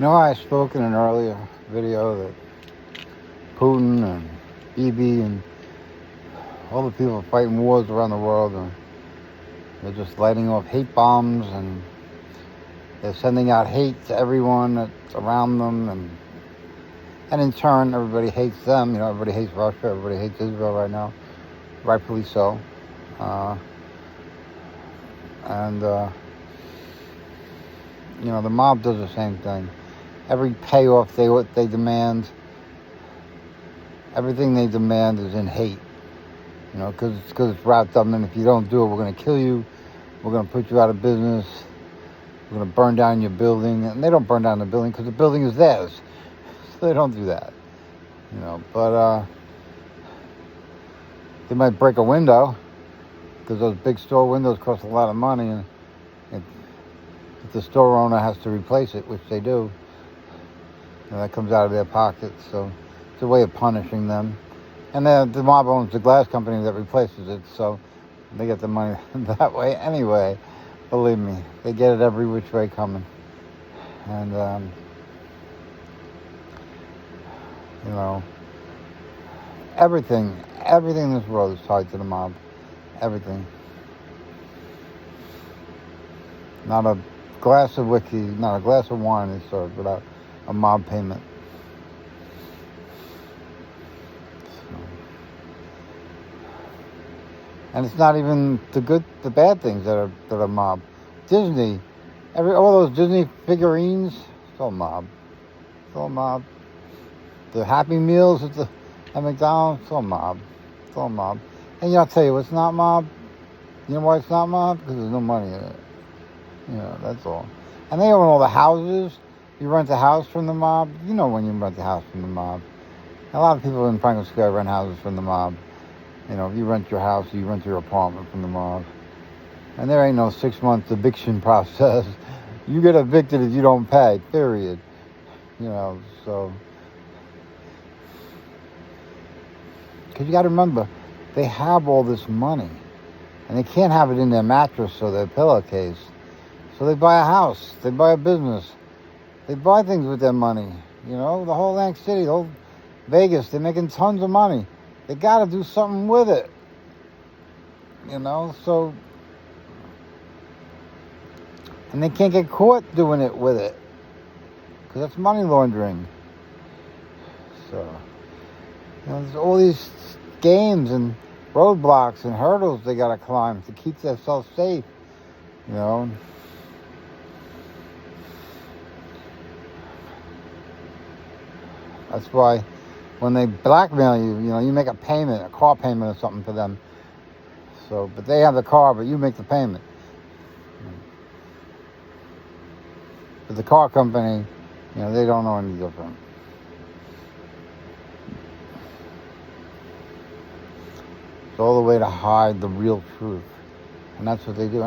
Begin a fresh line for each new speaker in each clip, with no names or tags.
I spoke in an earlier video that Putin and Bibi and all the people fighting wars around the world, and they're just lighting off hate bombs, and they're sending out hate to everyone that's around them, and in turn, everybody hates them. Everybody hates Russia, everybody hates Israel right now, rightfully so. The mob does the same thing. Every payoff they demand, everything they demand is in hate. Because it's wrapped up in, if you don't do it, we're going to kill you, we're going to put you out of business, we're going to burn down your building. And they don't burn down the building because the building is theirs. So they don't do that. But they might break a window, because those big store windows cost a lot of money, and if the store owner has to replace it, which they do, that comes out of their pockets. So it's a way of punishing them. And the mob owns the glass company that replaces it, so they get the money that way anyway. Believe me, they get it every which way coming. And everything in this world is tied to the mob. Everything. Not a glass of whiskey, not a glass of wine is served without a mob payment. And it's not even the bad things that are mob. Disney, all those Disney figurines, it's all mob. It's all mob. The Happy Meals at McDonald's, it's all mob. It's all mob. And I'll tell you what's not mob. You know why it's not mob? Because there's no money in it. That's all. And they own all the houses. You rent a house from the mob. When you rent a house from the mob. A lot of people in Franklin Square rent houses from the mob. If you rent your house, you rent your apartment from the mob. And there ain't no 6-month eviction process. You get evicted if you don't pay, period. So. Because you got to remember, they have all this money. And they can't have it in their mattress or their pillowcase. So they buy a house. They buy a business. They buy things with their money. The whole Atlantic City, the whole Vegas, they're making tons of money. They got to do something with it. So. And they can't get caught doing it with it. Because that's money laundering. So. There's all these games and roadblocks and hurdles they got to climb to keep themselves safe. That's why when they blackmail you, you make a payment, a car payment or something for them. So, but they have the car, but you make the payment. But the car company, they don't know any different. It's all the way to hide the real truth. And that's what they do.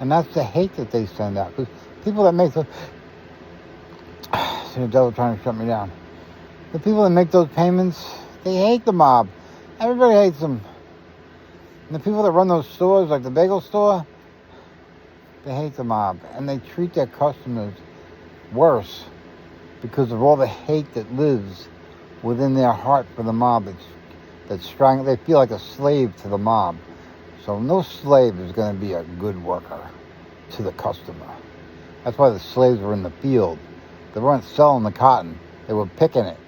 And that's the hate that they send out. Because people that make the... See the devil trying to shut me down. The people that make those payments, they hate the mob. Everybody hates them. And the people that run those stores, like the bagel store, they hate the mob. And they treat their customers worse because of all the hate that lives within their heart for the mob. That's strong. They feel like a slave to the mob. So no slave is going to be a good worker to the customer. That's why the slaves were in the field. They weren't selling the cotton. They were picking it.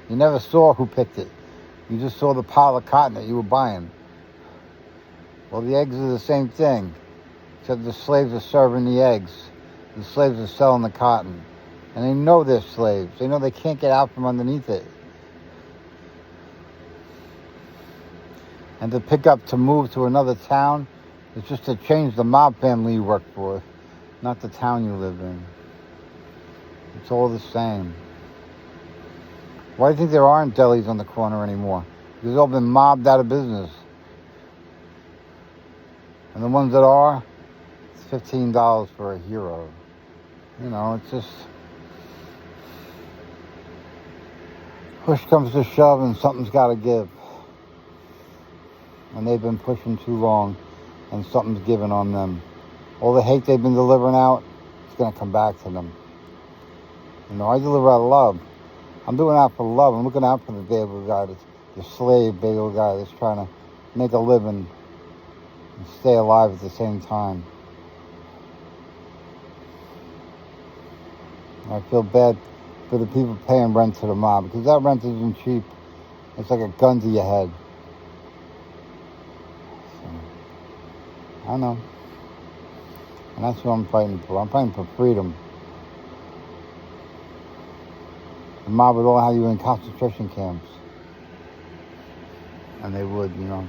You never saw who picked it. You just saw the pile of cotton that you were buying. Well, the eggs are the same thing, except the slaves are serving the eggs. The slaves are selling the cotton. And they know they're slaves. They know they can't get out from underneath it. And to move to another town, is just to change the mob family you work for, not the town you live in. It's all the same. Why do you think there aren't delis on the corner anymore? Because they've all been mobbed out of business. And the ones that are, it's $15 for a hero. It's just... Push comes to shove and something's got to give. And they've been pushing too long, and something's given on them. All the hate they've been delivering out, it's going to come back to them. You know, I deliver out of love. I'm doing that for love. I'm looking out for the bagel guy, the slave bagel guy that's trying to make a living and stay alive at the same time. I feel bad for the people paying rent to the mob, because that rent isn't cheap. It's like a gun to your head. So, I don't know. And that's what I'm fighting for. I'm fighting for freedom. The mob would all have you in concentration camps. And they would, you know.